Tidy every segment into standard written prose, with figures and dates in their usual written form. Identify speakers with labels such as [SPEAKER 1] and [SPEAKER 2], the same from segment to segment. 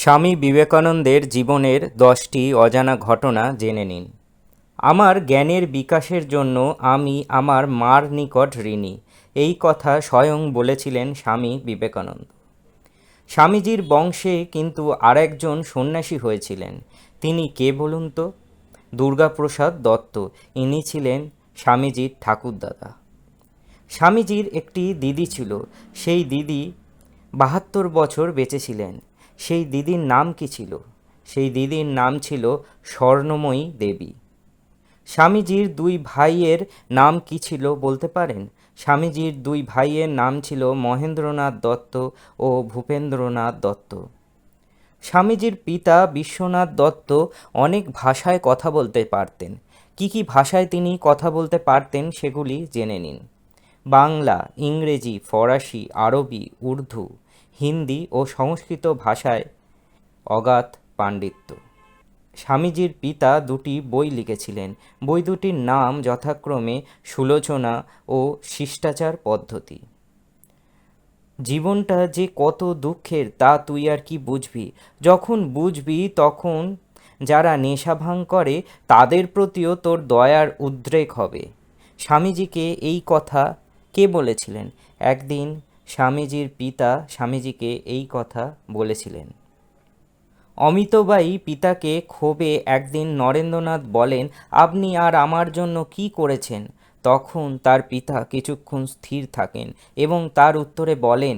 [SPEAKER 1] স্বামী বিবেকানন্দের জীবনের 10টি অজানা ঘটনা জেনে নিন। আমার জ্ঞানের বিকাশের জন্য আমি আমার মার নিকট ঋণী, এই কথা স্বয়ং বলেছিলেন স্বামী বিবেকানন্দ। স্বামীজির বংশে কিন্তু আরেকজন সন্ন্যাসী হয়েছিলেন। তিনি কে বলুন তো? দুর্গাপ্রসাদ দত্ত। ইনি ছিলেন স্বামীজির ঠাকুরদাদা। স্বামীজির একটি দিদি ছিল। সেই দিদি 72 বছর বেঁচে ছিলেন। সেই দিদির নাম কি ছিল? সেই দিদির নাম ছিল স্বর্ণময়ী দেবী। স্বামীজির দুই ভাইয়ের নাম কি ছিল বলতে পারেন? স্বামীজির দুই ভাইয়ের নাম ছিল মহেন্দ্রনাথ দত্ত ও ভূপেন্দ্রনাথ দত্ত। স্বামীজির পিতা বিশ্বনাথ দত্ত অনেক ভাষায় কথা বলতে পারতেন। কি কি ভাষায় তিনি কথা বলতে পারতেন সেগুলি জেনে নিন। বাংলা, ইংরেজি, ফরাসি, আরবি, উর্দু, হিন্দি ও সংস্কৃত ভাষায় অগাধ পাণ্ডিত্য। স্বামীজির পিতা দুটি বই লিখেছিলেন। বই দুটির নাম যথাক্রমে সুলোচনা ও শিষ্টাচার পদ্ধতি। জীবনটা যে কত দুঃখের তা তুই আর কি বুঝবি। যখন বুঝবি তখন যারা নেশা ভাঙ করে তাদের প্রতিও তোর দয়ার উদ্রেক হবে। স্বামীজিকে এই কথা কে বলেছিলেন? একদিন স্বামীজির পিতা স্বামীজিকে এই কথা বলেছিলেন। অমিতবাঈ পিতাকে ক্ষোভে একদিন নরেন্দ্রনাথ বলেন, আপনি আর আমার জন্য কি করেছেন? তখন তার পিতা কিছুক্ষণ স্থির থাকেন এবং তার উত্তরে বলেন,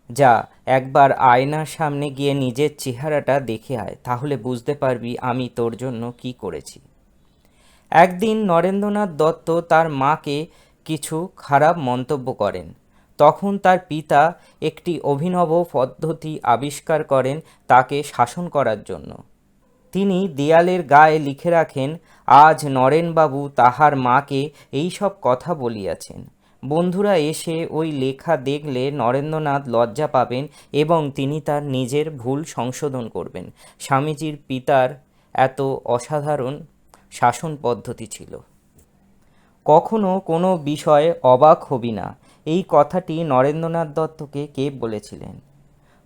[SPEAKER 1] যা একবার আয়নার সামনে গিয়ে নিজের চেহারাটা দেখে আয়, তাহলে বুঝতে পারবি আমি তোর জন্য কি করেছি। একদিন নরেন্দ্রনাথ দত্ত তার মাকে কিছু খারাপ মন্তব্য করেন। তখন তার পিতা একটি অভিনব পদ্ধতি আবিষ্কার করেন তাকে শাসন করার জন্য। তিনি দেয়ালের গায়ে লিখে রাখেন, আজ নরেনবাবু তাহার মাকে এই সব কথা বলিয়াছেন। বন্ধুরা এসে ওই লেখা দেখলে নরেন্দ্রনাথ লজ্জা পাবেন এবং তিনি তার নিজের ভুল সংশোধন করবেন। স্বামীজির পিতার এত অসাধারণ শাসন পদ্ধতি ছিল। কখনো কোনো বিষয়ে অবাক হবি না, এই কথাটি নরেন্দ্রনাথ দত্তকে কে বলেছিলেন?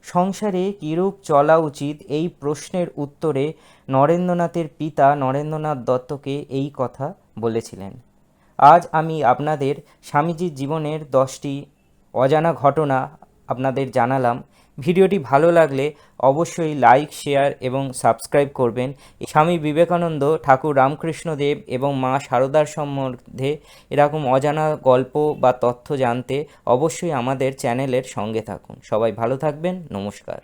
[SPEAKER 1] সংসারে কিরূপ চলা উচিত এই প্রশ্নের উত্তরে নরেন্দ্রনাথের পিতা নরেন্দ্রনাথ দত্তকে এই কথা বলেছিলেন। আজ আমি আপনাদের স্বামীজির জীবনের 10টি অজানা ঘটনা আপনাদের জানালাম। ভিডিওটি ভালো লাগলে অবশ্যই লাইক, শেয়ার এবং সাবস্ক্রাইব করবেন। স্বামী বিবেকানন্দ, ঠাকুর রামকৃষ্ণদেব এবং মা সারদার সম্বন্ধে এরকম অজানা গল্প বা তথ্য জানতে অবশ্যই আমাদের চ্যানেলের সঙ্গে থাকুন। সবাই ভালো থাকবেন। নমস্কার।